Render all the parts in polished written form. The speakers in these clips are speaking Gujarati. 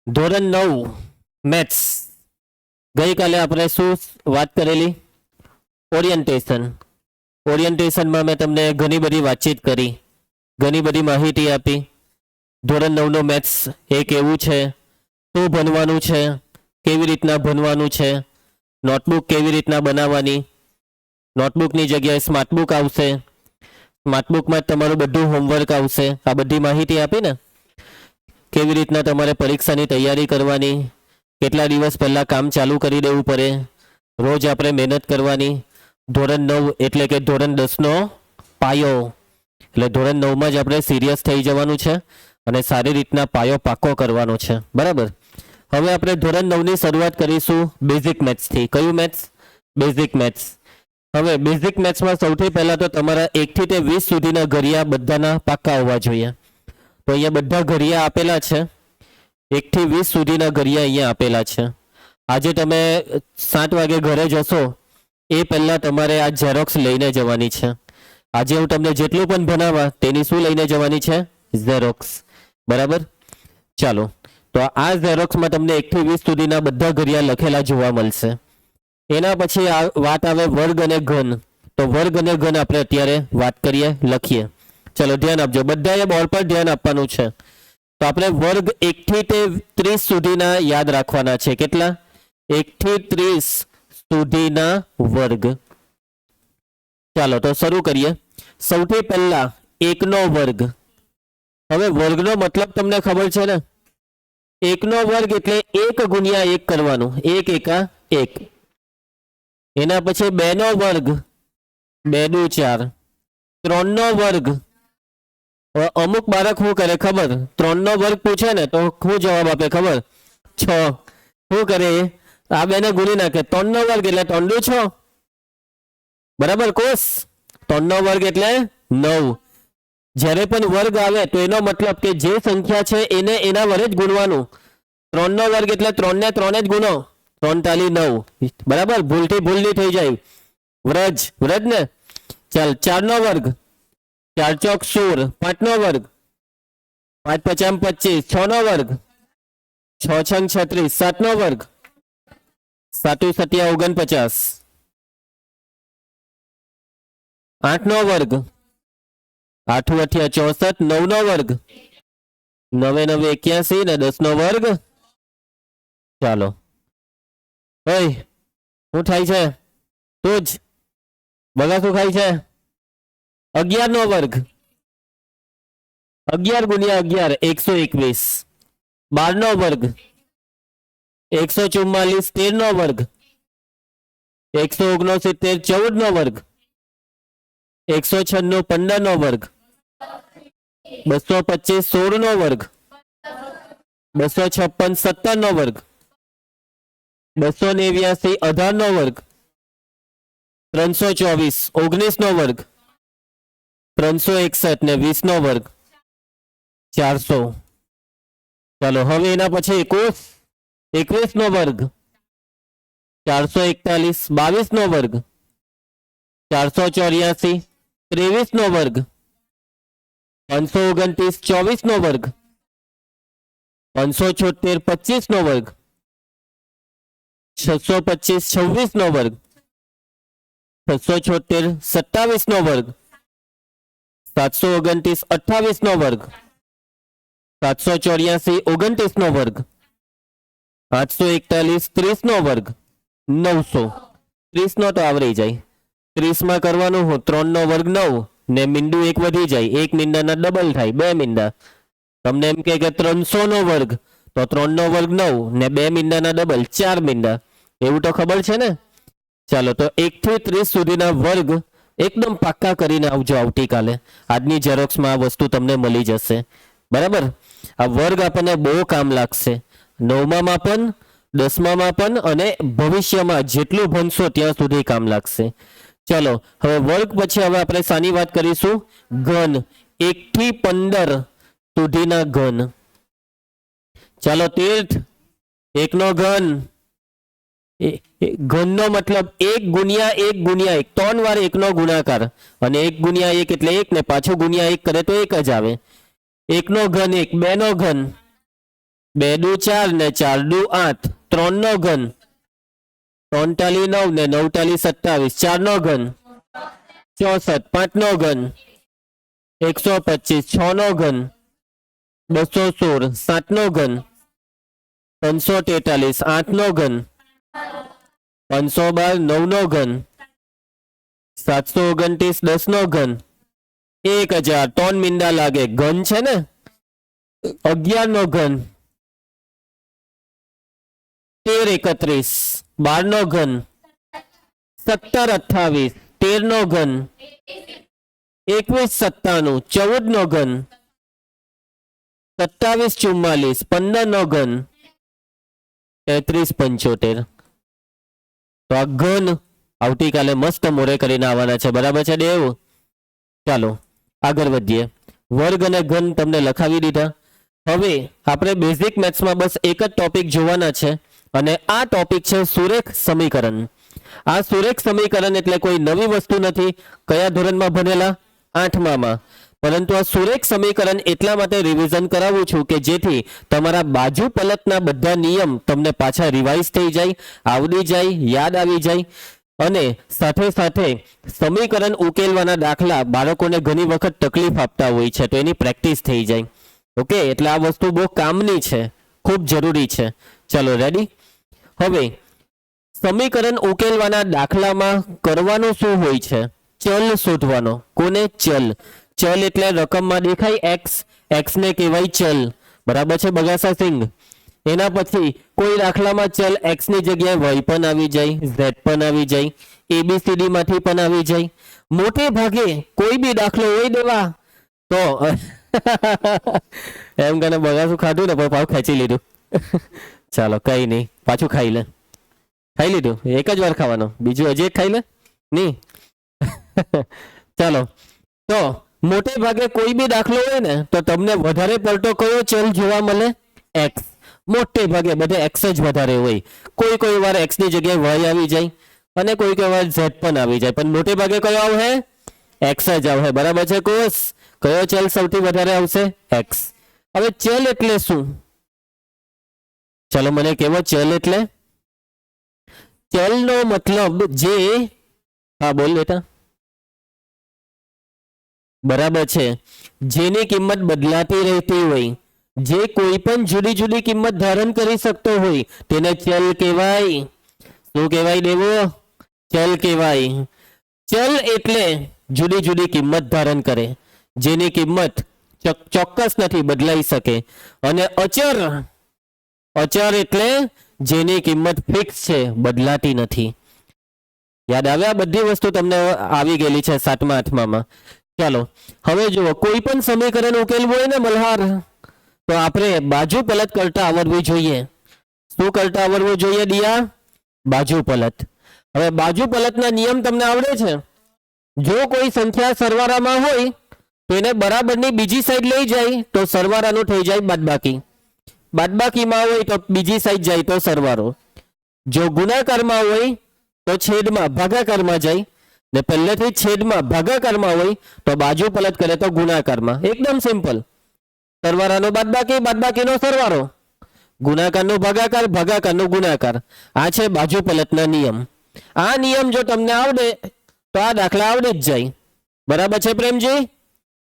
ધોરણ 9 મેથ્સ ગઈકાલે આપણે શું વાત કરેલી? ઓરિએન્ટેશનમાં મેં તમને ઘણી બધી વાતચીત કરી, ઘણી બધી માહિતી આપી. ધોરણ 9નો મેથ્સ એ કેવું છે, શું ભણવાનું છે, કેવી રીતના ભણવાનું છે, નોટબુક કેવી રીતના બનાવવાની, નોટબુકની જગ્યાએ સ્માર્ટબુક આવશે, સ્માર્ટબુકમાં જ તમારું બધું હોમવર્ક આવશે. આ બધી માહિતી આપી ને. કેવી રીતના તમારે પરીક્ષાની તૈયારી કરવાની, કેટલા દિવસ પહેલાં કામ ચાલુ કરી દેવું પડે, રોજ આપણે મહેનત કરવાની. ધોરણ 9 એટલે કે ધોરણ 10નો પાયો, એટલે ધોરણ 9માં જ આપણે સિરિયસ થઈ જવાનું છે અને સારી રીતના પાયો પાકો કરવાનો છે. બરાબર. હવે આપણે ધોરણ 9ની શરૂઆત કરીશું બેઝિક મેથ્સથી. કયું મેથ્સ? Basic maths. હવે બેઝિક મેથ્સમાં સૌથી પહેલાં તો તમારા 1 થી તે 20 સુધીના ઘડિયા બધાના પાકા હોવા જોઈએ. તો અહીંયા બધા ઘડિયા આપેલા છે, 1 થી 20 સુધીના ઘડિયા અહીંયા આપેલા છે. આજે તમે 7 વાગે ઘરે જશો એ પહેલાં તમારે આ ઝેરોક્સ લઈને જવાની છે. આજે હું તમને જેટલું પણ ભણાવવા તેની શું લઈને જવાની છે? ઝેરોક્સ. બરાબર. ચાલો, તો આ ઝેરોક્સમાં તમને 1 થી 20 સુધીના બધા ઘડિયા લખેલા જોવા મળશે. એના પછી આ વાત આવે વર્ગ અને ઘન. તો વર્ગ અને ઘન આપણે અત્યારે વાત કરીએ, લખીએ. ચલો ધ્યાન આપજો, બધાએ બોર્ડ પર ધ્યાન આપવાનું છે. તો આપણે વર્ગ 1 થી તે 30 સુધીના યાદ રાખવાના છે. કેટલા? 1 થી 30 સુધીના વર્ગ. ચાલો તો શરૂ કરીએ. સૌથી પહેલા 1નો વર્ગ. હવે વર્ગનો મતલબ તમને ખબર છે ને? 1નો વર્ગ એટલે 1 ગુણ્યા 1 કરવાનું, 1 એકા 1. એના પછી 2નો વર્ગ, 2 દુ 4. 3નો વર્ગ. અમુક બાળક શું કરે ખબર? 3નો વર્ગ પૂછે ને તો શું જવાબ આપે ખબર? 6. શું કરે? આ બેને ગુણી નાખે. 3નો વર્ગ એટલે 3 દુ 6. બરાબર કોસ? 3નો વર્ગ એટલે 9. જ્યારે પણ વર્ગ આવે તો એનો મતલબ કે જે સંખ્યા છે એને એના વડે જ ગુણવાનું. 3નો વર્ગ એટલે 3 ને 3 જ ગુણો, 3 તાલી 9. બરાબર, ભૂલથી ભૂલ નહીં થઈ જાય. વ્રજ ને. ચાલ, 4નો વર્ગ, 4 ચોક 16. 5નો વર્ગ, 5 પચામ 25. 6નો વર્ગ, 6 છંગ 36. 7નો વર્ગ, 7 સત્યા 49. 8નો વર્ગ, 8 અઠ્યા 64. 9નો વર્ગ, 9 9 81 ને 10નો વર્ગ. ચાલો ભાઈ, શું થાય છે? તું જ બગા શું ખાય છે? 11નો વર્ગ, 11 ગુણ્યા 11 121. 12નો વર્ગ, 144. 13નો વર્ગ, 169. 14નો વર્ગ, 196. 15નો વર્ગ, 225. 16નો વર્ગ, 256. 17નો વર્ગ, 289. 18નો વર્ગ, 324. 19નો વર્ગ, 361 ને 20નો વર્ગ, 400. ચાલો હવે એના પછી 21નો વર્ગ, 441. 22નો વર્ગ, 484. 23નો વર્ગ, 529. 24નો વર્ગ, 576. 25નો વર્ગ, 625. 26નો વર્ગ, 676. 27નો વર્ગ, 729. 28નો વર્ગ, 784. 29નો વર્ગ, 841. 30નો વર્ગ, 900. 30નો તો આવરી જાય. 30માં કરવાનું હું 3નો વર્ગ 9 ને મીંડું 1 વધી જાય, 1 મીંડાના ડબલ થાય, 2 મીંડા. તમને એમ કે 300નો વર્ગ તો 3નો વર્ગ 9 ને 2 મીંડાના ડબલ 4 મીંડા. એવું તો ખબર છે ને? ચાલો તો 1 થી 30 સુધીના વર્ગ એકદમ પાક્કા કરીને આવજો આવતીકાલે. આજની ઝેરોક્સમાં આ વસ્તુ તમને મળી જશે. બરાબર. આ વર્ગ આપણને બહુ કામ લાગશે, 9માં પણ, 10માં પણ અને ભવિષ્યમાં જેટલું ભણશો ત્યાં સુધી કામ લાગશે. ચલો હવે વર્ગ પછી હવે આપણે શાની વાત કરીશું? ઘન. 1 થી 15 સુધીના ઘન. ચાલો તીર્થ, 1નો ઘન. ઘનનો મતલબ 1 ગુણ્યા 1 ગુણ્યા 1, 3 વાર 1નો ગુણાકાર, અને 1 ગુણ્યા 1 એટલે 1 ને પાછું ગુણ્યા 1 કરે તો 1 જ આવે. 1નો ઘન 1. 2નો ઘન, 2 દુ 4 ને 4 દુ 8, 3 નો ઘન, 3 ટાલી 9 ને 9 ટાલી 27, 4 નો ઘન 64, 5 નો ઘન 125, 6 નો ઘન 216, 7 નો ઘન 543, 8 નો ઘન 512, 9 નો ઘન 729, 10 નો ઘન 1000, 3 મીંડા લાગે, ઘન છે ને 11 નો ઘન 13 31, 12 નો ઘન 17 28, 13 નો ઘન 21 97, 14 નો ઘન 27 44, 15 નો ઘન 33 75. તો આ ઘન આવતીકાલે મસ્ત મોરે કરીને આવવાના છે, બરાબર છે દેવ? ચાલો આગળ વધીએ. વર્ગ અને ઘન તમને લખાવી દીધા. હવે આપણે બેઝિક મેથ્સમાં બસ એક જ ટોપિક જોવાના છે અને આ ટોપિક છે સુરેખ સમીકરણ. આ સુરેખ સમીકરણ એટલે કોઈ નવી વસ્તુ નથી. કયા ધોરણમાં ભણેલા? 8માં. પરંતુ આ સુરેખ સમીકરણ એટલા માટે રિવિઝન કરાવું છું કે જેથી તમારા બાજુ પલટના બધા નિયમ તમને પાછા રિવાઇઝ થઈ જાય, આવડી જાય, યાદ આવી જાય અને સાથે સાથે સમીકરણ ઉકેલવાના દાખલા બાળકોને ઘણી વખત તકલીફ આપતા હોય છે તો એની પ્રેક્ટિસ થઈ જાય. ઓકે, એટલે આ વસ્તુ બહુ કામની છે, ખૂબ જરૂરી છે. ચલો રેડી. હવે સમીકરણ ઉકેલવાના દાખલામાં કરવાનું શું હોય છે? ચલ શોધવાનો. કોને? ચલ. ચલ એટલે રકમમાં દેખાય એક્સ, એક્સ ને કહેવાય ચલ, બરાબર છે બગાસા સિંહ? એના પછી કોઈ દાખલામાં ચલ એક્સ ની જગ્યાએ વાય પણ આવી જાય, ઝેડ પણ આવી જાય, એબીસીડી માંથી પણ આવી જાય. મોટે ભાગે કોઈ બી દાખલો હોય દેવા તો એમ કને બગાસું ખાધું ને પણ પાછું ખેંચી લીધું. ચાલો કઈ નહીં, પાછું ખાઈ લે. ખાઈ લીધું? એક જ વાર ખાવાનો, બીજું હજી એક ખાઈ લે નહીં. ચાલો, તો મોટે ભાગે કોઈ બી દાખલો હોય ને તો તમને વધારે પડતો કયો ચલ જોવા મળે? એક્સ. મોટે ભાગે બધે એક્સ જ વધારે હોય. કોઈ વાર એક્સ ની જગ્યાએ વાય આવી જાય અને કોઈ વાર ઝેડ પણ આવી જાય, પણ મોટે ભાગે કયો આવે? એક્સ જ આવે, બરાબર છે કોસ? કયો ચલ સૌથી વધારે આવશે? એક્સ. હવે ચલ એટલે શું? ચલો મને કેવો ચલ એટલે? ચલનો મતલબ જે, હા બોલ બેટા. બરાબર છે, જેની કિંમત બદલાતી રહેતી હોય, જે કોઈ પણ જુદી જુદી કિંમત ધારણ કરી શકતો હોય તેને ચલ કહેવાય. શું કહેવાય દેવો? ચલ કહેવાય. ચલ એટલે જુદી જુદી કિંમત ધારણ કરે, જેની કિંમત ચોક્કસ નથી, બદલાઈ શકે. અને અચર, અચર એટલે જેની કિંમત ફિક્સ છે, બદલાતી નથી. યાદ આવે? આ બધી વસ્તુ તમને આવી ગયેલી છે 7મા 8માં. ચાલો હવે જુઓ, કોઈ પણ સમીકરણ ઉકેલવું હોય ને મલ્હાર, તો આપણે બાજુ પલટ કરતા આવડવું જોઈએ. શું કરતા આવડવું જોઈએ દિયા? બાજુ પલટ. હવે બાજુ પલટના નિયમ તમને આવડે છે? જો કોઈ સંખ્યા સરવાળામાં હોય તો એને બરાબરની બીજી સાઈડ લઈ જાય તો સરવાળાનું થઈ જાય બાદબાકી. બાદબાકીમાં હોય તો બીજી સાઈડ જાય તો સરવાળો. જો ગુણાકારમાં હોય તો છેદમાં ભાગાકારમાં જાય ને પહેલેથી છેદમાં ભાગાકારમાં હોય તો બાજુ પલટ કરે તો ગુણાકારમાં. એકદમ સિમ્પલ. સરવાળાનો બાદબાકી, બાદબાકીનો સરવાળો, ગુણાકારનો ભાગાકાર, ભાગાકારનો ગુણાકાર. આ છે બાજુ પલટના નિયમ. આ નિયમ જો તમને આવડે તો આ દાખલા આવડે જ જાય. બરાબર છે પ્રેમજી?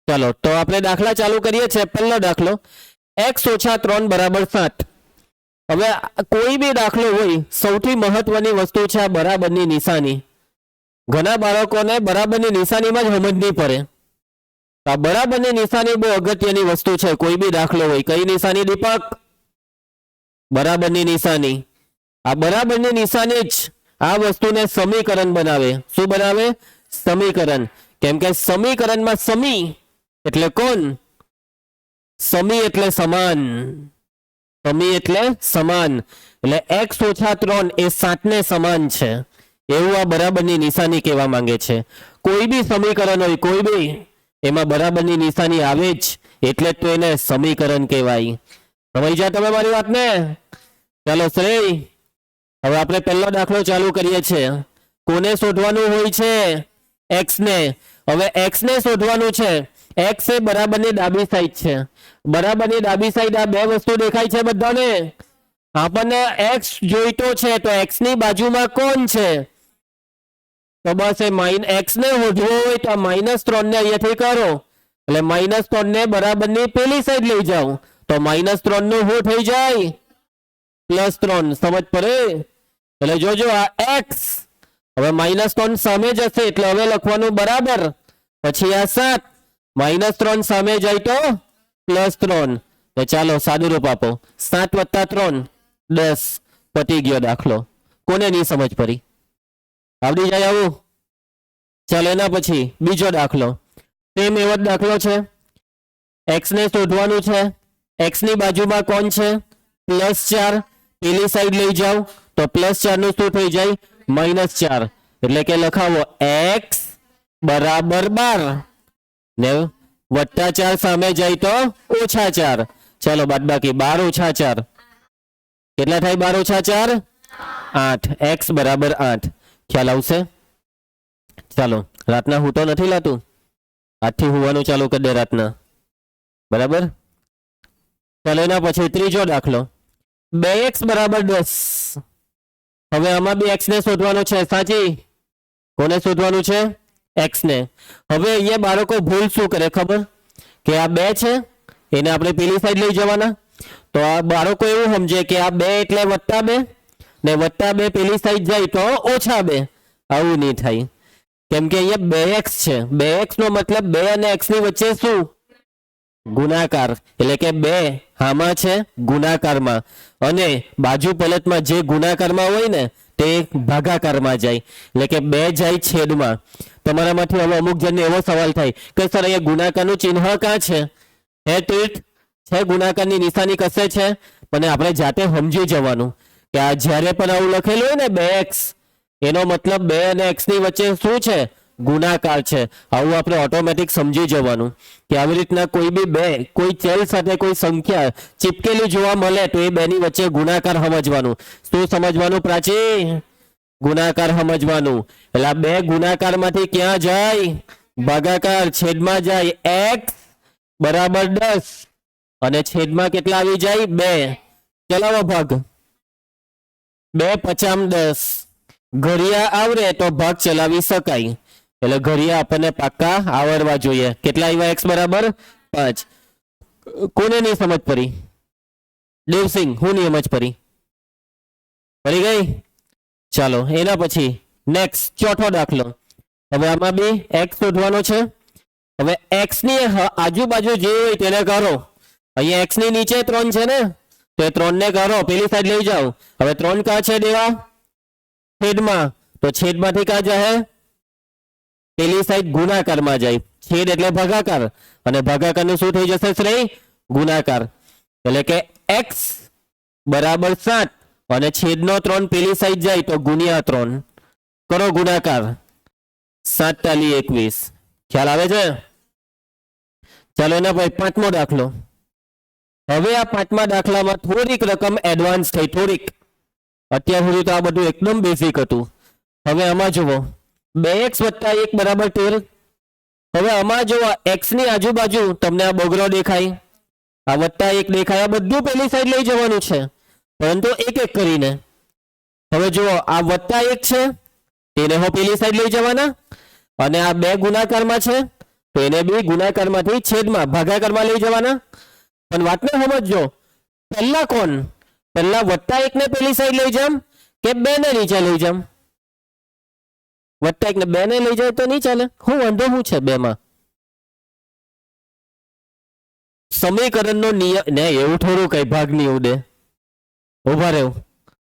ચાલો તો આપણે દાખલા ચાલુ કરીએ છીએ. પહેલો દાખલો, x - 3 = 7. હવે કોઈ બી દાખલો હોય, સૌથી મહત્વની વસ્તુ છે આ બરાબરની નિશાની. ઘણા બાળકોને બરાબરની નિશાનીમાં જ સમજ નહીં પડે. આ બરાબરની નિશાની બહુ અગત્યની વસ્તુ છે. કોઈ બી દાખલો હોય, કઈ નિશાની દીપક? બરાબરની નિશાની. આ બરાબરની નિશાની જ આ વસ્તુને સમીકરણ બનાવે. શું બનાવે? સમીકરણ. કેમ કે સમીકરણમાં સમી એટલે કોણ? સમી એટલે સમાન. સમી એટલે સમાન. એટલે x - 3 એ 7 ને સમાન છે, એવું આ બરાબરની નિશાની કહેવા માંગે છે. કોઈ બી સમીકરણ હોય, કોઈ બી, એમાં બરાબરની નિશાની આવે જ એટલે તો એને સમીકરણ કહેવાય. સમજી જા તમે મારી વાતને? ચાલો શ્રેય, હવે આપણે પહેલો દાખલો ચાલુ કરીએ છીએ. કોને શોધવાનું હોય છે? x ને. હવે x ને શોધવાનું છે x એ બરાબરની ડાબી સાઈડ છે. બરાબરની ડાબી સાઈડ આ બે વસ્તુ દેખાય છે બધાને. આપણને x જોઈતો છે તો x ની બાજુમાં કોણ છે? તો બસ એ x ને શોધવો હોય તો -3 ને અહીંયાથી કરો એટલે -3 ને બરાબરની પેલી સાઈડ લઈ જાઓ તો -3 નું શું થઈ જાય? +3. સમજ પડે? એટલે જોજો આ x હવે -3 સામે જશે એટલે હવે લખવાનું બરાબર, પછી આ 7 -3 સામે જાય તો +3. તો ચાલો સાદું રૂપ આપો. 7 + 3 10. પતી ગયો દાખલો. કોને નહીં સમજ પડી? આવડી જાય આવું? ચાલો એના પછી બીજો દાખલો. સેમ એવો જ દાખલો છે. x ને શોધવાનું છે. x ની બાજુમાં કોણ છે? +4. પેલી સાઈડ લઈ જાઓ તો +4 નું શું થઈ જાય? -4. એટલે કે લખાવો x બરાબર 12 ને +4 સામે જાય તો -4. ચાલો બાદ બાકી 12 - 4 કેટલા થાય? 12 - 4 8. x બરાબર 8. ખ્યાલ આવશે? ચાલો રાતના હું તો નથી લાતું, આજથી હોવાનું ચાલુ કરી દે રાતના. બરાબર. ચાલો એના પછી ત્રીજો દાખલો. 2x બરાબર 10. હવે આમાં બી x ને શોધવાનું છે. સાચી? કોને શોધવાનું છે? x ને. હવે અહીંયા બાળકો ભૂલ શું કરે ખબર? કે આ 2 છે એને આપણે પેલી સાઈડ લઈ જવાના. તો આ બાળકો એવું સમજે કે આ 2 એટલે +2 ને +2 પેલી સાઈડ જાય તો -2. આવું નહીં થાય, કેમ કે અહીંયા 2x છે. 2x નો મતલબ 2 અને x ની વચ્ચે શું? ગુણાકાર. એટલે કે 2 આમાં છે ગુણાકારમાં, અને બાજુ પલટમાં જે ગુણાકારમાં હોય ને તે ભાગાકારમાં જાય. એટલે કે 2 જાય છેદમાં. તમારામાંથી હવે અમુક જણને એવો સવાલ થાય કે સર અહીંયા ગુણાકારનું ચિહ્ન ક્યાં છે? હે તીર્થ છે? ગુણાકારની નિશાની કશે છે? પણ આપણે જાતે સમજી જવાનું કે આ જ્યારે પણ આવું લખેલું હોય ને 2x, એનો મતલબ 2 અને x ની વચ્ચે શું છે? ગુણાકાર છે. આવું આપણે ઓટોમેટિક સમજી જવાનું કે આવી રીતના કોઈ બી 2 કોઈ ચલ સાથે કોઈ સંખ્યા ચીપકેલી જોવા મળે તો એ 2 ની વચ્ચે ગુણાકાર સમજવાનું. શું સમજવાનું પ્રાચી? ગુણાકાર સમજવાનું. એટલે આ 2 ગુણાકારમાંથી ક્યાં જાય? ભાગાકાર. છેદમાં જાય. x બરાબર 10 અને છેદમાં કેટલા આવી જાય? 2. ચલાવો ભાગ. 2 × 5 = 10. ઘડિયા આવડે તો ભાગ ચલાવી શકાય. એટલે ઘડિયા આપણને પાક્કા આવડવા જોઈએ. કેટલા આવ્યા? x બરાબર 5. કોને નહીં સમજ પડી? દેવસિંહ, હું નહીં સમજ પડી? પડી ગઈ? ચાલો એના પછી નેક્સ્ટ ચોથો દાખલો. હવે આમાં બી x શોધવાનો છે. હવે x ની આજુબાજુ જે હોય તેને કરો. અહીંયા x ની નીચે 3 છે ને, તો એ 3 ને કરો પેલી સાઈડ લઈ જાઓ. હવે 3 કા છે દેવા? છેદમાં. તો છેદમાંથી કા જાય? પેલી સાઈડ ગુણાકારમાં જાય. છેદ એટલે ભાગાકાર, અને ભાગાકારનું શું થઈ જશે શ્રેય? ગુણાકાર. એટલે કે x બરાબર 7 અને છેદનો 3 પેલી સાઈડ જાય તો ×3. કરો ગુણાકાર. 7 × 21. ખ્યાલ આવે છે? ચાલો એના પછી પાંચમો દાખલો. હવે આ પાંચમા દાખલામાં થોડીક રકમ એડવાન્સ થઈ. થોડીક. અત્યાર સુધી તો આ બધું એકદમ બેઝિક હતું. હવે આમાં જુઓ 2x + 1 બરાબર 13. હવે આમાં જુઓ x ની આજુબાજુ તમને આ બગડો દેખાય, આ +1 દેખાય, આ બધું પેલી સાઈડ લઈ જવાનું છે, પરંતુ એક એક કરીને. હવે જુઓ આ +1 છે તેને હો પેલી સાઈડ લઈ જવાના, અને આ 2 ગુણાકારમાં છે તો એને બી ગુણાકારમાંથી છેદમાં ભાગાકારમાં લઈ જવાના. પણ વાતને સમજજો, પહેલા કોણ? પહેલા +1 ને પેલી સાઈડ લઈ જામ કે 2 ને નીચે લઈ જામ? +1 ને 2 ને લઈ જાય તો નહીં ચાલે? હું વાંધો શું છે 2 માં? સમીકરણનો નિયમ ને એવું થોડું કઈ ભાગ નહીં ઉડે. ઉભા રહેવું,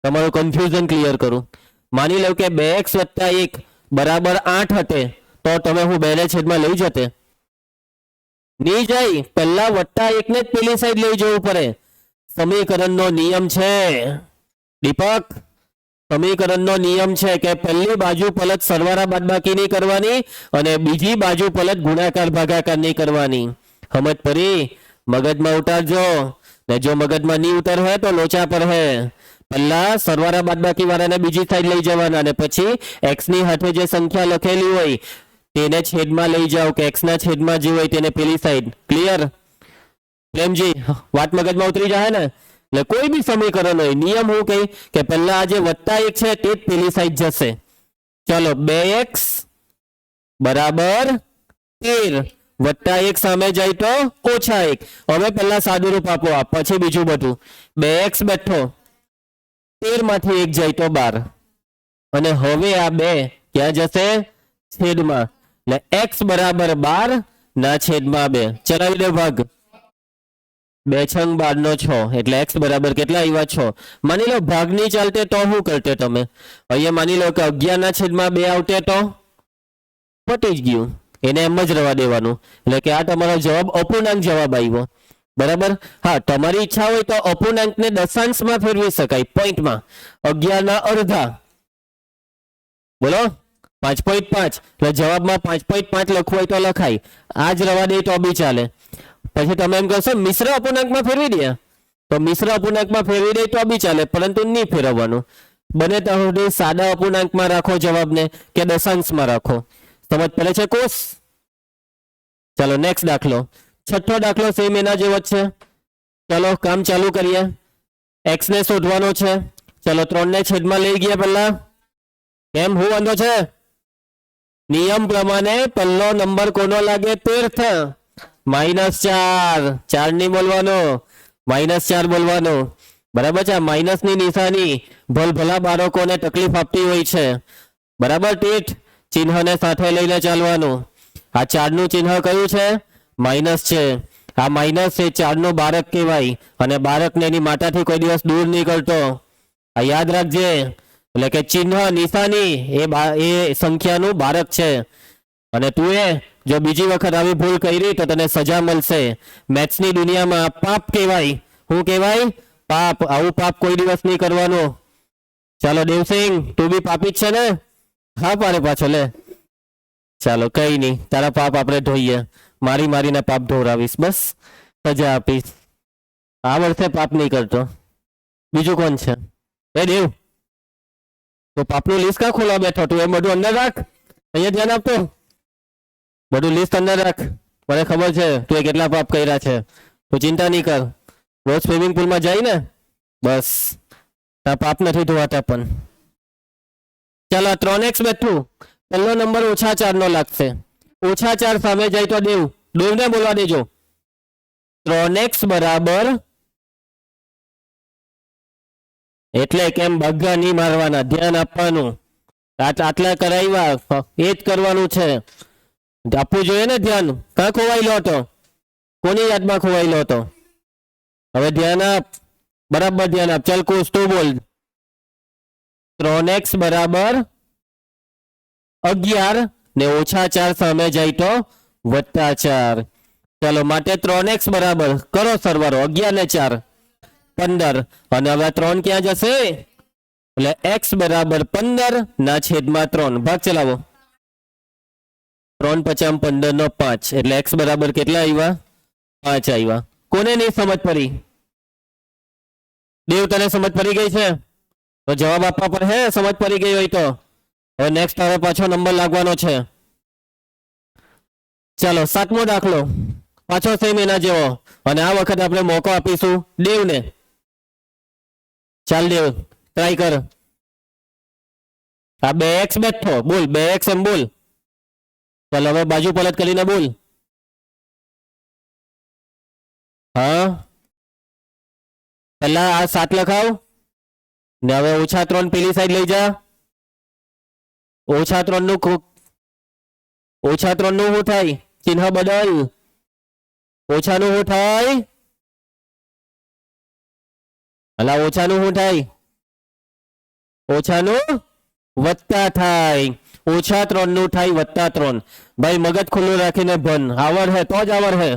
તમારું કન્ફ્યુઝન ક્લિયર કરું. માની લો કે 2x + 1 બરાબર 8 હતે તો તમે હું 2 ને છેદમાં લઈ જતે? નહીં જાય. પહેલા +1 ને જ પેલી સાઈડ લઈ જવું પડે. સમીકરણનો નિયમ છે દીપક, સમીકરણનો નિયમ છે કે પહેલી બાજુ પલટ સરવાળા બાદબાકી નહીં કરવાની અને બીજી બાજુ પલટ ગુણાકાર ભાગાકાર નહીં કરવાની. સમજ પડી? મગજમાં ઉતારજો, ને જો મગજમાં નહીં ઉતાર હોય તો લોચા પર હે. પહેલા સરવાળા બાદબાકી વાળાને બીજી સાઈડ લઈ જવાના, અને પછી x ની સાથે જે સંખ્યા લખેલી હોય તેને છેદમાં લઈ જાઓ કે x ના છેદમાં જે હોય તેને પેલી સાઈડ. ક્લિયર પ્રેમજી? વાત મગજમાં ઉતરી જાય ને? એટલે કોઈ બી સમીકરણ હોય નિયમ હું કહી કે પહેલા આ જે +1 છે તે જ પેલી સાઈડ જશે. ચલો 2x બરાબર 13 +1 સામે જાય તો -1. હવે પહેલા સાદું રૂપ આપો, પછી બીજું બધું. 2x બેઠો 13 માંથી 1 જાય તો 12 અને હવે આ 2 ક્યાં જશે? છેદમાં. એટલે x બરાબર 12 ના છેદમાં 2. ચલાવી દો ભાગ. 2 છંગ 12 નો 6 એટલે x બરાબર કેટલા આવ્યા? 6. માની લો ભાગ નહીં ચાલતે તો શું કરતે તમે? અહીંયા માની લો કે 11 ના છેદમાં 2 આવતે તો પતી જ ગયું, એને એમ જ રવા દેવાનું. એટલે કે આ તમારો જવાબ અપૂર્ણાંક જવાબ આવ્યો. બરાબર? હા, તમારી ઈચ્છા હોય તો અપૂર્ણાંકને દશાંશમાં ફેરવી શકાય, પોઈન્ટમાં. 11 ના અડધા બોલો 5.5 એટલે જવાબમાં 5.5 લખવું હોય તો લખાય. આ જ રવા દે તો બી ચાલે. પછી તમે એમ કહેશો મિશ્ર અપૂર્ણાંકમાં ફેરવી દે, તો મિશ્ર અપૂર્ણાંકમાં ફેરવી દે તો બી ચાલે, પરંતુ નહીં ફેરવવાનું. બને ત્યાં સુધી સાદા અપૂર્ણાંકમાં રાખો જવાબને કે દશાંશમાં રાખો. સમજ પડે છે કોર્સ? ચાલો નેક્સ્ટ દાખલો. છઠ્ઠો દાખલો સેમ એના જેવો જ છે. ચલો કામ ચાલુ કરીએ. x ને શોધવાનો છે. ચલો 3 ને છેદમાં લઈ ગયા પહેલા. કેમ, હું વાંધો છે? નિયમ પ્રમાણે પહેલો નંબર કોનો લાગે? તીર્થ. -4. 4 નહીં બોલવાનો, -4 બોલવાનો. બરાબર છે? માઇનસ ની નિશાની ભલભલા બાળકોને તકલીફ આપતી હોય છે. બરાબર? ટીટ ચિહ્નને સાથે લઈને ચાલવાનું. આ 4 નું ચિહ્ન કયું છે? માઇનસ છે. આ માઇનસ છે 4 નું બાળક કહેવાય, અને બાળકને એની માતાથી કોઈ દિવસ દૂર નહીં કરતો. આ યાદ રાખજે. એટલે કે ચિહ્ન નિશાની એ સંખ્યાનું બાળક છે. અને તું જો બીજી વખત આવી ભૂલ કરી તો તને સજા મળશે. મેથ્સની દુનિયામાં પાપ કહેવાય. શું કહેવાય? પાપ. આવું પાપ કોઈ દિવસ નહીં કરવાનું. ચાલો દેવસિંહ, તું બી પાપી જ છે ને? હા પાડે પાછો લે. ચાલો કઈ નહીં, તારા પાપ આપણે ધોઈએ. મારીને પાપ ધોરાવીશ, બસ સજા આપીશ. આ વર્ષે પાપ નહીં કરતો. બીજું કોણ છે? દેવ, તો પાપનું લિસ્ટ ક્યાં ખોલવા બેઠો? તું એ બધું અંદર રાખ, અહીંયા ધ્યાન આપતો. બધું લિસ્ટ અંદર રાખ. મને ખબર છે તું કેટલા પાપ કર્યા છે. તું ચિંતા નહીં કર. રોજ સ્વિમિંગ પુલમાં જાય ને, બસ તારા પાપ નથી ધોવાતા. પણ ચાલો 3x બેઠું. પહેલો નંબર -4 નો લાગશે. -4 સામે જાય તો દેવને બોલવા દેજો. 3x બરાબર એટલે કેમ ભાગા નહીં મારવાના, ધ્યાન આપવાનું. આટલા કરાવ્યા એ જ કરવાનું છે. આપવું જોઈએ ને ધ્યાન. ક્યાં ખોવાયેલો હતો? કોની યાદમાં ખોવાયેલો હતો? હવે ધ્યાન આપ, બરાબર ધ્યાન આપ. ચાલ કોસ તું બોલ. 3x બરાબર 11 ને -4 સામે જાય તો +4. ચાલો માટે 3x બરાબર કરો સરવાળો. 11 ને 4 15. અને હવે 3 ક્યાં જશે? એટલે x બરાબર 15 ના છેદમાં 3. ભાગ ચલાવો. 3 × 5 = 15 નો 5 એટલે x બરાબર કેટલા આવ્યા? 5 આવ્યા. કોને નહીં સમજ પડી? દેવ, તને સમજ પડી ગઈ છે? તો જવાબ આપવા પર હે સમજ પડી ગઈ હોય તો. હવે નેક્સ્ટ હવે પાછો નંબર લાગવાનો છે. ચાલો 7મો દાખલો. પાછો સેમ એના જેવો, અને આ વખત આપણે મોકો આપીશું દેવને. ચાલ દેવ, ટ્રાય કર. આ 2x બેઠો, બોલ 2x એમ બોલ. ચાલ હવે બાજુ પલટ કરીને બોલ. હા, પહેલા આ 7 લખાવ ને હવે -3 પેલી સાઈડ લઈ જા. -3 નું -3 નું શું થાય? ચિહ્ન બદલ. ઓછા નું શું થાય? અલા ઓછા નું શું થાય? ઓછાનું વત્તા થાય. -3 નું થાય +3. ભાઈ મગજ ખુલ્લું રાખીને ભણ. આવડ હે તો જ આવડ હે.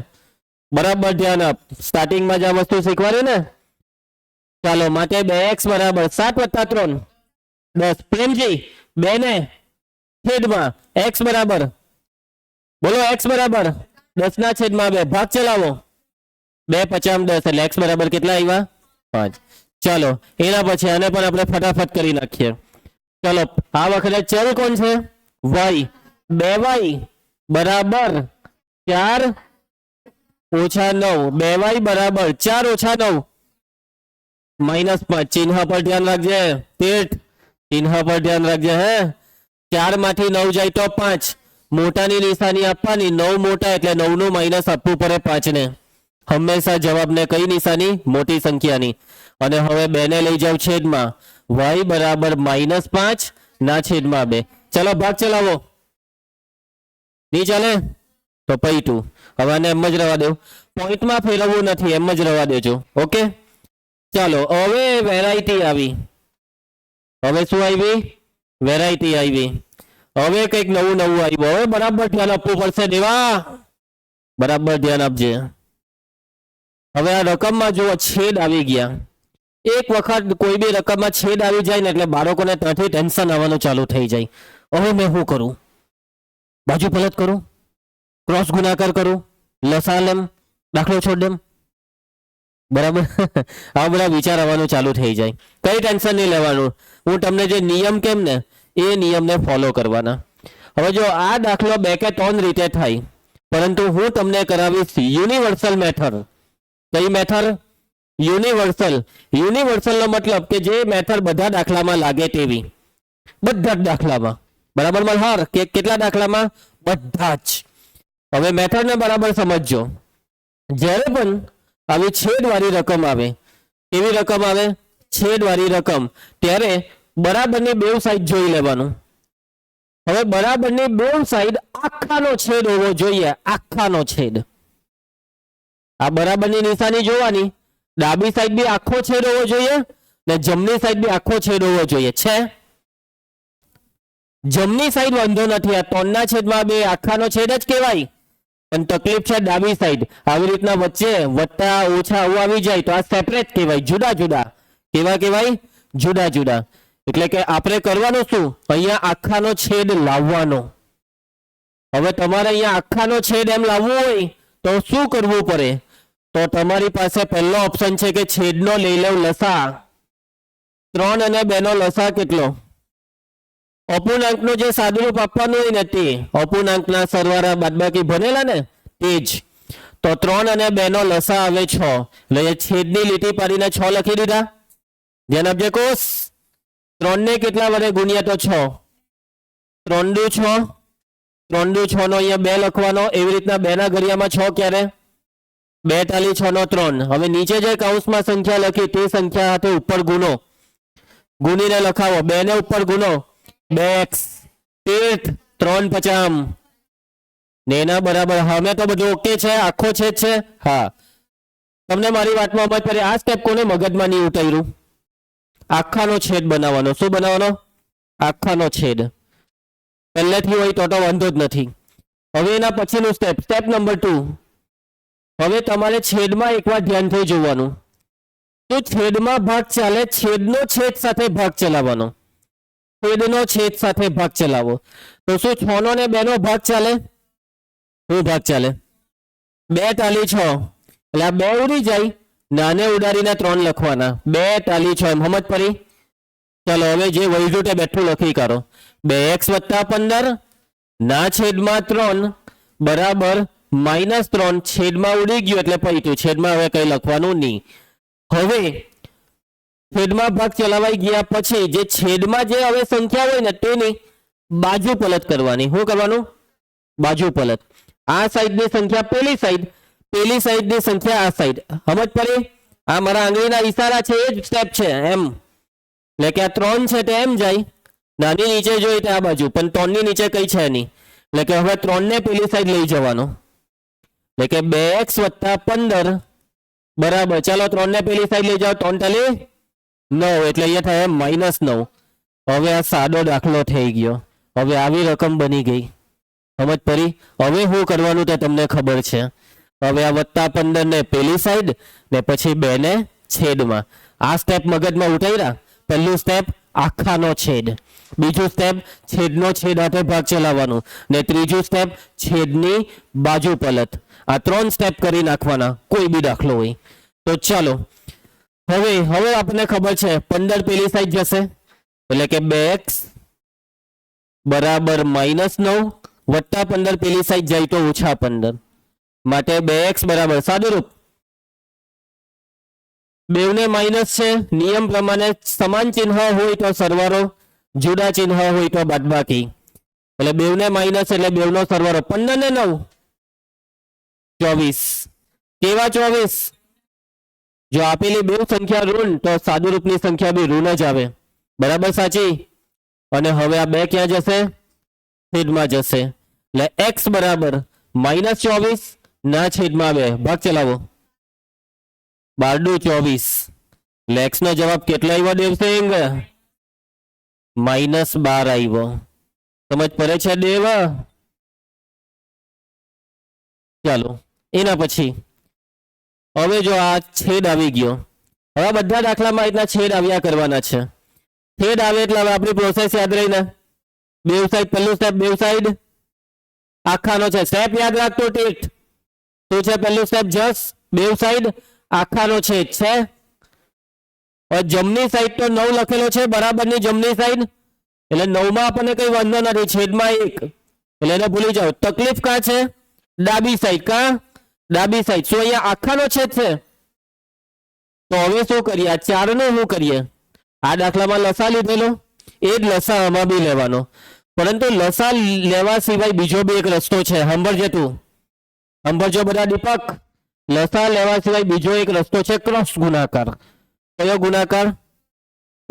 બરાબર ધ્યાન આપ. સ્ટાર્ટિંગમાં જ આ વસ્તુ શીખવાડી ને. ચાલો માટે 2x બરાબર 7 + 3 10. પ્રેમજી 2 ને છેદમાં x બરાબર, બોલો x બરાબર 10 ના છેદમાં 2. ભાગ ચલાવો. 2 × 5 = 10 એટલે x બરાબર કેટલા આવ્યા? 5. ચાલો એના પછી આને પણ આપણે ફટાફટ કરી નાખીએ. ચલો આ વખતે ચલ કોણ છે? y. 2y બરાબર 4 ઓછા 9, 2y બરાબર 4 ઓછા 9 -5. ચિહ્ન પર ધ્યાન રાખજે પેટ, ચિહ્ન પર ધ્યાન રાખજે. હે 4 માંથી 9 જાય તો 5, મોટાની નિશાની આપવાની, 9 મોટા એટલે 9 નું માઇનસ આપવું પડે 5 ને. હંમેશા જવાબને કઈ નિશાની? મોટી સંખ્યાની. અને હવે 2 ને લઈ જાવ છેદમાં, y બરાબર -5 ના છેદમાં 2. ચલો ભાગ ચલાવો. નહીં ચાલે તો પૈટું. હવે આને એમ જ રવા દો, પોઈન્ટમાં ફેરવવું નથી, એમ જ રવા દેજો. ઓકે ચાલો હવે વેરાયટી આવી. હવે શું આવી? વેરાયટી આવી. હવે કંઈક નવું આવ્યું. હવે બરાબર ધ્યાન આપવું પડશે દેવા, બરાબર ધ્યાન આપજે. હવે આ રકમમાં જો છેદ આવી ગયા. એક વખત કોઈ બી રકમમાં છેદ આવી જાય ને એટલે બાળકોને ત્યાંથી ટેન્શન આવવાનું ચાલુ થઈ જાય. હવે મેં શું કરું? બાજુ પલટ કરું, ક્રોસ ગુણાકાર કરું, લસા લેમ, દાખલો છોડ દેમ, બરાબર. આ બધા વિચાર આવવાનું ચાલુ થઈ જાય. કઈ ટેન્શન નહીં લેવાનું. હું તમને જે નિયમ કેમ ને એ નિયમને ફોલો કરવાના. હવે જો આ દાખલો 2 કે 3 રીતે થાય, પરંતુ હું તમને કરાવીશ યુનિવર્સલ મેથડ. કઈ મેથડ? યુનિવર્સલ. યુનિવર્સલનો મતલબ કે જે મેથડ બધા દાખલામાં લાગે તેવી, બધા જ દાખલામાં. બરાબર મલ્હાર? કે કેટલા દાખલામાં? બધા જ. હવે મેથડને બરાબર સમજજો. જ્યારે પણ આવી છેદવાળી રકમ આવે, કેવી રકમ આવે? છેદવાળી રકમ, ત્યારે બરાબરની બે સાઈડ જોઈ લેવાનું. હવે બરાબરની બે સાઈડ આખાનો છેદ હોવો જોઈએ, આખાનો છેદ. આ બરાબરની નિશાની જોવાની, ડાબી સાઈડ બી આખો છેદ હોવો જોઈએ ને જમણી સાઈડ બી આખો છેદ હોવો જોઈએ. છે જમણી સાઈડ વાંધો નથી, આ 3 ના છેદમાં 2 આખાનો છેદ જ કહેવાય. પણ તકલીફ છે ડાબી સાઈડ. આવી રીતના વચ્ચે વત્તા ઓછા આવું આવી જાય તો આ સેપરેટ કહેવાય, જુદા જુદા. કેવા કહેવાય? જુદા જુદા. એટલે કે આપણે કરવાનું શું? અહીંયા આખાનો છેદ લાવવાનો. હવે તમારે અહીંયા આખાનો છેદ એમ લાવવું હોય તો શું કરવું પડે? તો તમારી પાસે પહેલો ઓપ્શન છે કે છેદનો લઈ લેવ લસા. 3 અને 2 નો લસા કેટલો? અપૂર્ણાંકનો જે સાદુરૂપ આપવાનું હોય ને તે અપૂર્ણાંકના સરવાળા બાદબાકી ભણેલા ને તે જ. તો 3 અને 2 નો લસા આવે 6. એટલે છેદની લીટી પાડીને 6 લખી દીધા. ધ્યાન આપજે કોષ. 3 ને કેટલા વડે ગુણ્યા તો 6. 3 દુ 6, 3 દુ 6 નો અહીંયા 2 લખવાનો. એવી રીતના 2 ના ઘડિયામાં 6 ક્યારે? 2 ટાલી 6 નો 3. હવે નીચે જે કૌંસમાં સંખ્યા લખી તે સંખ્યા સાથે ઉપર ગુનો, ગુણીને લખાવો. 2 ને ઉપર ગુનો, 2x 13 3 50 ને એના બરાબર. હવે તો બધું ઓકે છે, આખો છેદ છે. હા, તમને મારી વાતમાં સમજ પડે. આ સ્ટેપ કોને મગજમાં નહીં ઉતાર્યું? આખાનો છેદ બનાવવાનો. શું બનાવવાનો? આખાનો છેદ. પહેલેથી હોય તો વાંધો જ નથી. હવે એના પછીનું સ્ટેપ, સ્ટેપ નંબર 2. હવે તમારે છેદમાં એકવાર ધ્યાનથી જોવાનું. તો છેદમાં ભાગ ચાલે, છેદનો છેદ સાથે ભાગ ચલાવવાનો. છેદનો છેદ સાથે ભાગ ચલાવો તો શું 6 નો ને 2 નો ભાગ ચાલે? શું ભાગ ચાલે? 2 ટાલી 6 એટલે આ 2 ઉડી જાય, નાને ઉડાડીને 3 લખવાના. 2 ટાલી 6 એમ સમજ પડી? ચાલો હવે જે વૈધું તે બેઠું લખી કાઢો. 2x + 15 ના છેદમાં 3 બરાબર -3. છેદમાં ઉડી ગયું એટલે પૈતું. છેદમાં હવે કઈ લખવાનું નહીં. હવે છેદમાં ભાગ ચલાવાઈ ગયા પછી જે છેદમાં જે હવે સંખ્યા હોય ને તેની બાજુ પલટ કરવાની. શું કરવાનું? બાજુ પલટ. આ સાઈડની સંખ્યા પેલી સાઈડ, પેલી સાઈડની સંખ્યા આ સાઈડ. સમજ પડી? આ મારા આંગળીના ઈશારા છે એ જ સ્ટેપ છે એમ. એટલે કે આ 3 છે તે એમ જાય, નાની નીચે જોઈ તે આ બાજુ, પણ 3 ની નીચે કઈ છે નહીં. એટલે કે હવે 3 ને પેલી સાઈડ લઈ જવાનો. એટલે કે 2x + 15 બરાબર. ચાલો 3 ને પેલી સાઈડ લઈ જાઓ. 3 ટાલી 9 એટલે અહીંયા થાય -9. હવે આ સાદો દાખલો થઈ ગયો. હવે આવી રકમ બની ગઈ. સમજ પડી? હવે શું કરવાનું તે તમને ખબર છે. હવે આ +15 ને પેલી સાઈડ ને પછી 2 ને છેદમાં. આ સ્ટેપ મગજમાં ઉતાર્યા. પહેલું સ્ટેપ આખાનો છેદ, બીજું સ્ટેપ છેદનો છેદ સાથે ભાગ ચલાવવાનું ને ત્રીજું સ્ટેપ છેદની બાજુ પલટ. આ 3 સ્ટેપ કરી નાખવાના કોઈ બી દાખલો હોય તો. ચાલો હવે આપણને ખબર છે 15 પેલી સાઈડ જશે એટલે કે 2x બરાબર -9 વત્તા 15 પેલી સાઈડ જાય તો ઓછા 15 માટે 2x બરાબર સાદુરૂપ બેવને માઇનસ છે નિયમ પ્રમાણે સમાન ચિહ્ન હોય તો સરવાળો જુદા ચિહ્ન હોય તો બાદબાકી એટલે બેવને માઇનસ એટલે બેવનો સરવાળો 15 ને 9 24 કેવા 24 જો આપેલી બે સંખ્યા ઋણ તો સાદુરૂપની સંખ્યા બી ઋણ જ આવે બરાબર સાચી અને હવે આ બે ક્યાં જશે છેદમાં જશે એટલે x બરાબર -24 ના છેદમાં 2 ભાગ ચલાવો 12 24 એટલે x નો જવાબ કેટલો આવ્યો દેવસિંહ -12 આવ્યો સમજ પડે છે દેવ ચાલો એના પછી હવે જો આ છેદ આવી ગયો હવે બધા દાખલામાં એટલા છેદ આવ્યા કરવાના છે છેદ આવે એટલે હવે આપણી પ્રોસેસ યાદ રહીને બેવ સાઈડ પહેલું સ્ટેપ બેવ સાઈડ આખાનો છે સ્ટેપ યાદ રાખતો ટેટ શું છે પહેલું સ્ટેપ જસ બેવ સાઈડ આખાનો છેદ છે और जमनी साइड तो 9 લખેલો છે બરાબરની જમણી સાઈડ એટલે 9 માં આપણને કઈ વાંધો નથી છેદમાં 1 એટલે એને ભૂલી જાઓ તકલીફ કા છે ડાબી સાઈડ કા ડાબી સાઈડ શું અહીંયા આખાનો છેદ છે તો હવે શું કરીએ આ 4 નું શું કરીએ આ દાખલામાં લસા લીધેલો એ જ લસા આમાં બી લેવાનો પરંતુ લસા લેવા સિવાય બીજો બી એક રસ્તો છે સાંભળજે તું સાંભળજો બધા દીપક લસા લેવા સિવાય બીજો એક રસ્તો છે ક્રોસ ગુણાકાર કયો ગુણાકાર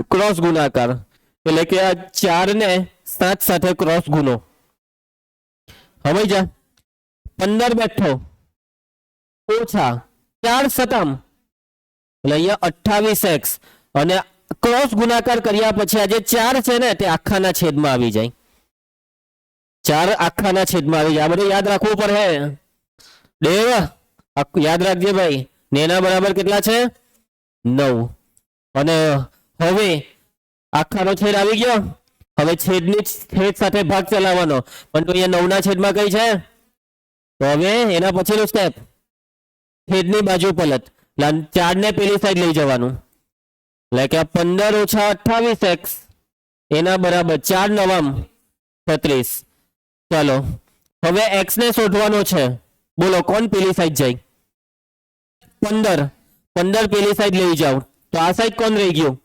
ક્રોસ ગુણાકાર એટલે કે આ 4 ને 7 સાથે ક્રોસ ગુનો હવે જા 15 બેઠો ઓછા 4 સતમ એટલે અહીંયા 28x અને ક્રોસ ગુણાકાર કર્યા પછી આ જે 4 છે ને તે આખાના છેદમાં આવી જાય 4 આખાના છેદમાં આવી જાય આ બધું યાદ રાખવું પડે દેવ યાદ રાખજે ભાઈ ને એના બરાબર કેટલા છે 9 અને હવે આખાનો છેદ આવી ગયો હવે છેદની છેદ સાથે ભાગ ચલાવવાનો પણ તો અહીંયા 9 ના છેદમાં કઈ છે તો હવે એના પછીનું સ્ટેપ છેદની બાજુ પલટ 4 ને પેલી સાઈડ લઈ જવાનું એટલે કે 15 ઓછા 28x એના બરાબર 4 નવમ 36 ચાલો હવે x ને શોધવાનો છે બોલો કોણ પેલી સાઈડ જાય 15 પેલી સાઈડ લઈ જાઓ તો આ સાઈડ કોણ રહી ગયું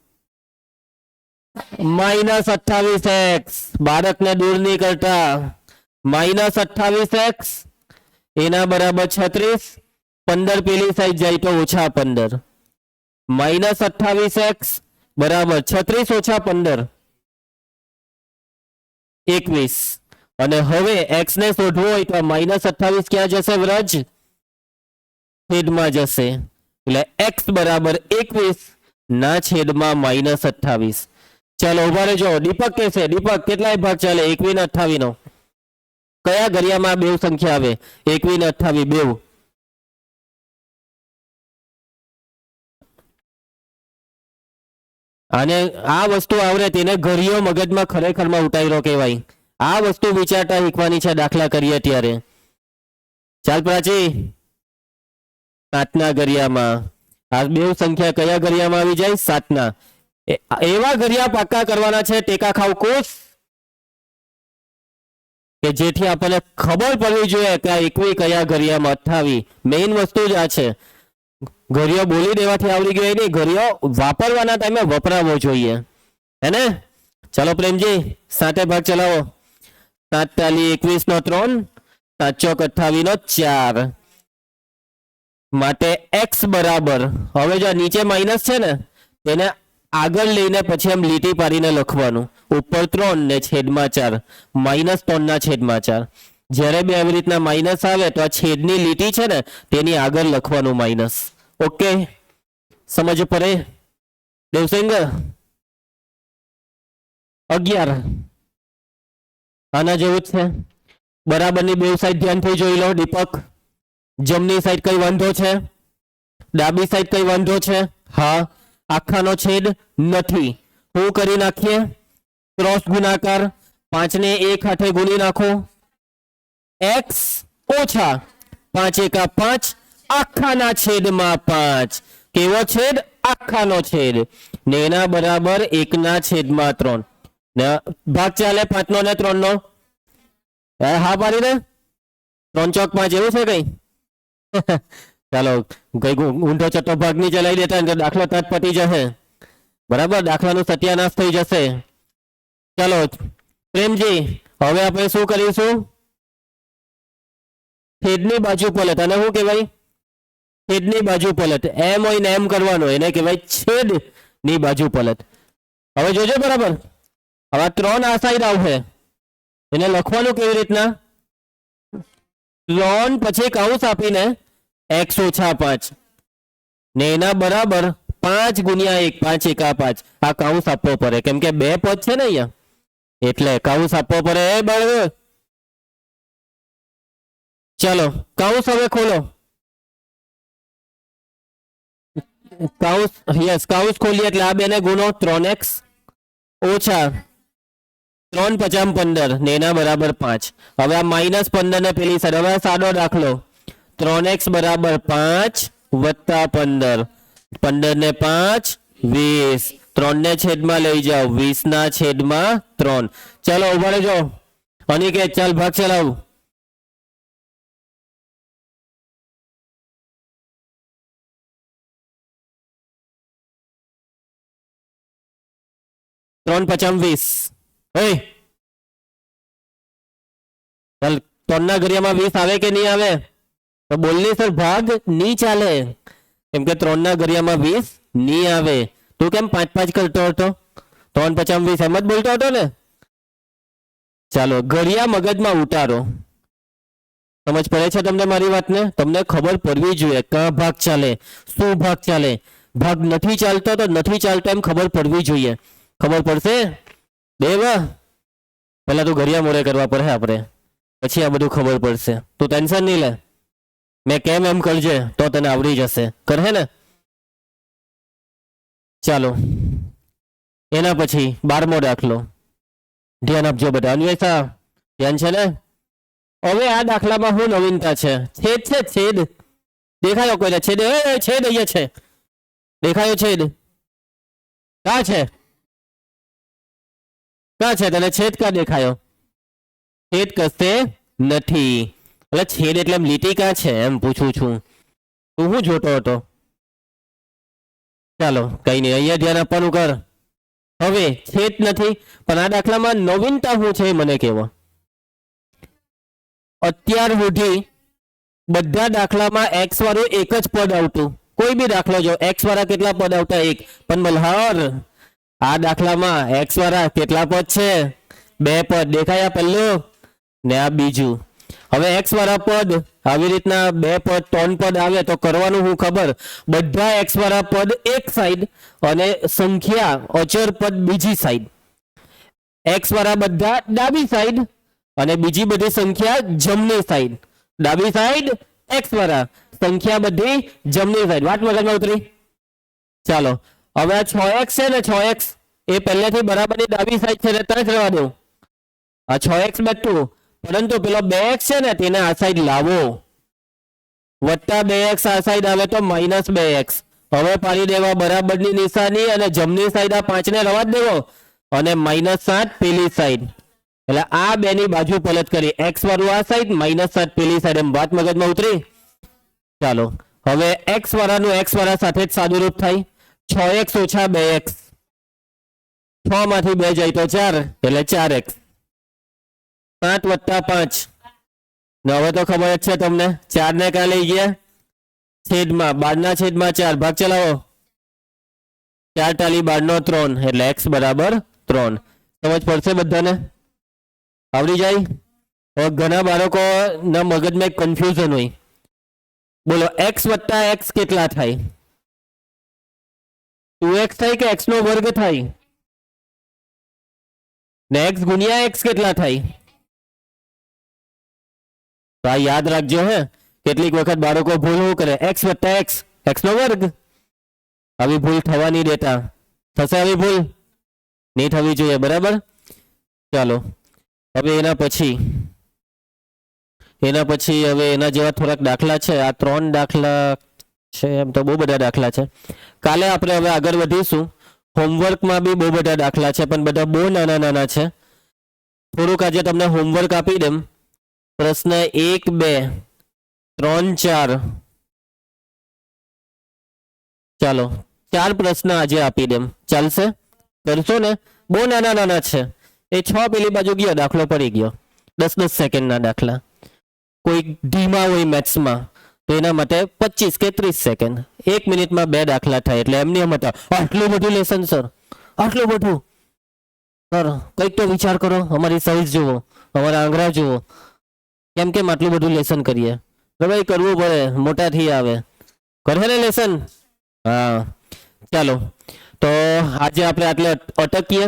-28x બાળકને દૂર નહીં કરતા -28x એના બરાબર 36 15 પેલી સાઈડ જાય તો ઓછા 15 -28x બરાબર 36 ઓછા 15 21 અને હવે x ને શોધવો હોય તો -28 ક્યાં જશે વ્રજ છેદમાં જશે એટલે x બરાબર 21 ના છેદમાં -28 ચાલો ઉભા રહેજો દીપક કે છે દીપક કેટલાય ભાગ ચાલે 21 ને 28 નો કયા ઘડિયામાં બે સંખ્યા આવે 21 ને 28 બે અને આ વસ્તુ આવડે તેને ઘડિયો મગજમાં ખરેખરમાં ઉતાર્યો કહેવાય આ વસ્તુ વિચારતા શીખવાની છે દાખલા કરીએ ત્યારે ચાલ પ્રાચી 7 ના ઘડિયામાં આ બે સંખ્યા કયા ઘડિયામાં આવી જાય 7 ના એવા ઘડિયા પાક્કા કરવાના છે ટેકા ખાવ કોર્સ કે જેથી આપણને ખબર પડવી જોઈએ કે આ 21 કયા ઘડિયામાં 28 મેઇન વસ્તુ જ આ છે ઘડિયો બોલી દેવાથી આવડી ગયો નહીં ઘડિયો વાપરવાના ટાઈમે વપરાવો જોઈએ હે ને ચાલો પ્રેમજી 7 ભાગ ચલાવો 7 તાલી 21 નો 3 7 ચોક 28 નો 4 માટે x બરાબર હવે જો નીચે માઇનસ છે ને તેને આગળ લઈને પછી એમ લીટી પાડીને લખવાનું ઉપર 3 ને છેદમાં 4 -3 ના છેદમાં 4 જ્યારે બે આવી રીતના માઇનસ આવે તો આ છેદની લીટી છે ને તેની આગળ લખવાનું માઇનસ ઓકે સમજ પડે દેવસિંહ 11 આના જેવું જ છે બરાબરની બે સાઈડ ધ્યાનથી જોઈ લો દીપક જમણી સાઈડ કઈ વાંધો છે ડાબી સાઈડ કઈ વાંધો છે હા આખાનો છેદ નથી શું કરી નાખીએ ક્રોસ ગુણાકાર 5 ને 1 હાથે ગુણી નાખો x ઓછા 5 એકા 5 આખાના છેદમાં 5 કેવો છેદ આખાનો છેદ ને એના બરાબર 1 ના છેદમાં 3 ને ભાગ ચાલે 5 નો ને 3 નો હા પાડી દે 3 ચોક 5 એવું છે કઈ ચાલો કઈ ઊંધો ચટ્ટો ભાગ ની ચલાવી દેતા ને તો દાખલો તરત પતી જશે બરાબર દાખલાનું સત્યાનાશ થઈ જશે ચાલો પ્રેમજી હવે આપણે શું કરીશું છેદની બાજુ પલટ અને શું કહેવાય છેદની બાજુ પલટ એમ હોય ને એમ કરવાનો એને કહેવાય છેદની બાજુ પલટ હવે જોજો બરાબર હવે 3 આ સાઈડ આવશે એને લખવાનું કેવી રીતના 3 પછી કૌંસ આપીને x ઓછા 5 ને એના બરાબર 5 ગુણ્યા 1 5 એકા 5 આ કૌંસ આપવો પડે કેમ કે 2 પદ છે ને અહીંયા એટલે કૌંસ આપવો પડે એ બરાબર ચાલો કૌંસ હવે ખોલો કૌંસ યસ કૌંસ ખોલીએ એટલે આ બેને ગુણો 3x ઓછા 3 50 15 ને એના બરાબર 5 હવે આ -15 ને પેલી સાઈડ હવે સાદો દાખલો 3x બરાબર 5 વત્તા 15 15 ને 5 20 3 ને છેદમાં લઈ જાઓ 20 ના છેદમાં 3 ચાલો ઉભા રહેજો અનિકેત ચાલ ભાગ ચલાવ 3 50 20 hey ચાલ 3 ના ઘડિયામાં 20 આવે કે નહીં આવે તો બોલની સર ભાગ નહીં ચાલે કેમ કે 3 ના ઘડિયામાં 20 નહીં આવે તું કેમ 5 કરતો હતો 3 50 20 એમ જ બોલતો હતો ને ચાલો ઘડિયા મગજમાં ઉતારો સમજ પડે છે તમને મારી વાતને તમને ખબર પડવી જોઈએ કયા ભાગ ચાલે શું ભાગ ચાલે ભાગ નથી ચાલતો તો નથી ચાલતો એમ ખબર પડવી જોઈએ ખબર પડશે દેવ પહેલા તું ઘડિયા મોરે કરવા પડે આપણે પછી આ બધું ખબર પડશે તું ટેન્શન નહીં લે મેં કેમ એમ કરજે તો તને આવડી જશે કરે ને ચાલો એના પછી 12મો દાખલો ધ્યાન આપજો બધા અન્વેષા ધ્યાન છે ને હવે આ દાખલામાં શું નવીનતા છે છેદ છે છેદ દેખાયો કોઈને છેદ છેદ અહીંયા છે દેખાયો છેદ ક્યાં છે ક્યાં છે તને છેદ ક્યાં દેખાયો છેદ કશે નથી એટલે છેદ એટલે લીટી ક્યાં છે એમ પૂછું છું તું શું જોતો હતો ચાલો કઈ નહીં અહીંયા ધ્યાન આપવાનું કર હવે છેદ નથી પણ આ દાખલામાં નવીનતા શું છે મને કહેવો અત્યાર સુધી બધા દાખલામાં x વાળું એક જ પદ આવતું કોઈ બી દાખલો જો x વાળા કેટલા પદ આવતા એક પણ મલ્હાર આ દાખલામાં x વાળા કેટલા પદ છે 2 પદ દેખાયા પહેલું ને આ બીજું હવે x વાળા પદ આવી રીતના 2 પદ 3 પદ આવે તો કરવાનું હું ખબર બધા x વાળા પદ એક સાઈડ અને સંખ્યા અચર પદ બીજી સાઈડ x વાળા બધા ડાબી સાઈડ અને બીજી બધી સંખ્યા જમણી સાઈડ ડાબી સાઈડ x વાળા સંખ્યા બધી જમણી સાઈડ વાત મગજમાં ઉતરી ચાલો હવે આ 6x છે ને 6x એ પહેલેથી બરાબરની ડાબી સાઈડ છે એટલે ત્યાં જ રહેવા દઉં આ 6x બેઠું પરંતુ પેલો 2x છે ને તેને આ સાઈડ લાવો વત્તા 2x આ સાઈડ આવે તો -2x હવે પાડી દેવા બરાબરની નિશાની અને જમણી સાઈડ આ 5 ને રવા દેવો અને -7 પેલી સાઈડ એટલે આ બેની બાજુ પલટ કરી x વાળું આ સાઈડ -7 પેલી સાઈડ એમ વાત મગજમાં ઉતરી ચાલો હવે x વાળાનું x વાળા સાથે જ સાદુરૂપ થાય 6x ઓછા 2x 6 માંથી 2 જાય તો 4 એટલે 4x 7 વત્તા 5 ને હવે તો ખબર જ છે તમને 4 ને ક્યાં લઈ ગયા છેદમાં 12 ના છેદમાં 4 ભાગ ચલાવો 4 ટાલી 12 નો 3 એટલે x બરાબર 3 સમજ પડશે બધાને આવડી જાય હવે ઘણા બાળકોના મગજમાં એક કન્ફ્યુઝન હોય બોલો x વત્તા x કેટલા થાય 2x થાય કે x નો વર્ગ થાય ને x ગુણ્યા x કેટલા થાય તો આ યાદ રાખજો હે કેટલીક વખત બાળકો ભૂલ કરે x વત્તા x x નો વર્ગ આવી ભૂલ થવા નહીં દેતા થશે આવી ભૂલ નહીં થવી જોઈએ બરાબર ચાલો હવે એના પછી હવે એના જેવા થોડાક દાખલા છે આ 3 દાખલા છે એમ તો બહુ બધા દાખલા છે કાલે આપણે હવે આગળ વધીશું હોમવર્કમાં બી બહુ બધા દાખલા છે પણ બધા બહુ નાના નાના છે થોડુંક આજે તમને હોમવર્ક આપી દેમ પ્રશ્ન 1, 2, 3, 4. ચાલો 4 પ્રશ્ન આજે આપી દેમ, ચાલશે? કરશો ને? બહુ નાના નાના છે. એ 6 પેલી બાજુ ગયો, દાખલો પડી ગયો. 10-10 સેકન્ડના દાખલા. કોઈ ધીમા હોય મેથ્સમાં તો એના માટે 25 કે 30 સેકન્ડ, 1 મિનિટમાં 2 દાખલા થાય. એટલે એમની એમ હતા, આટલું બધું લેસન સર, આટલું બધું સર, કંઈક તો વિચાર કરો, અમારી સાઈઝ જુઓ, અમારા આંગળા જુઓ, કેમ કેમ આટલું બધું લેસન કરીએ? તો ભાઈ કરવું પડે, મોટાથી આવે. કરે ને લેસન? હા. ચાલો તો આજે આપણે આટલે અટકીએ.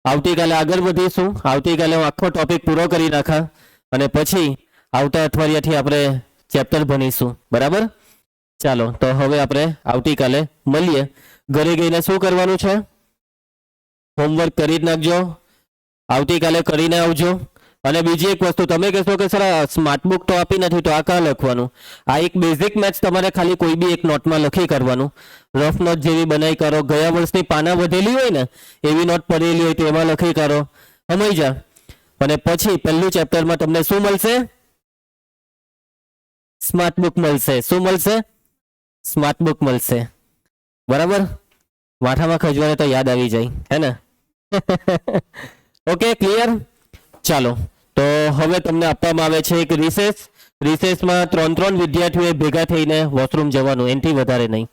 આવતીકાલે આગળ વધીશું. આવતીકાલે હું આખો ટોપિક પૂરો કરી નાખા અને પછી આવતા અઠવાડિયાથી આપણે ચેપ્ટર ભણીશું. બરાબર? ચાલો તો હવે આપણે આવતીકાલે મળીએ. ઘરે ગઈને શું કરવાનું છે? હોમવર્ક કરી જ નાખજો, આવતીકાલે કરીને આવજો. અને બીજી એક વસ્તુ, તમે કહેશો કે સર સ્માર્ટ બુક તો આપી નથી તો આ કાં લખવાનું? આ એક બેઝિક મેથ્સ તમારે ખાલી કોઈ બી એક નોટમાં લખી કરવાનું. રફ નોટ જેવી બનાવી કરો, ગયા વર્ષની પાના વધેલી હોય ને એવી નોટ પડેલી હોય તો એમાં લખી કરો, સમજી જા. અને પછી પહેલું ચેપ્ટરમાં તમને શું મળશે? સ્માર્ટ બુક મળશે. શું મળશે? સ્માર્ટ બુક મળશે. બરાબર? માથામાં ખજવારે તો યાદ આવી જાય, હે ને? Okay, clear? ચાલો તો હવે તમને આપવામાં આવે છે એક રિસેસ. રિસેસમાં 3 વિદ્યાર્થીઓએ ભેગા થઈને વોશરૂમ જવાનું, એનાથી વધારે નહીં.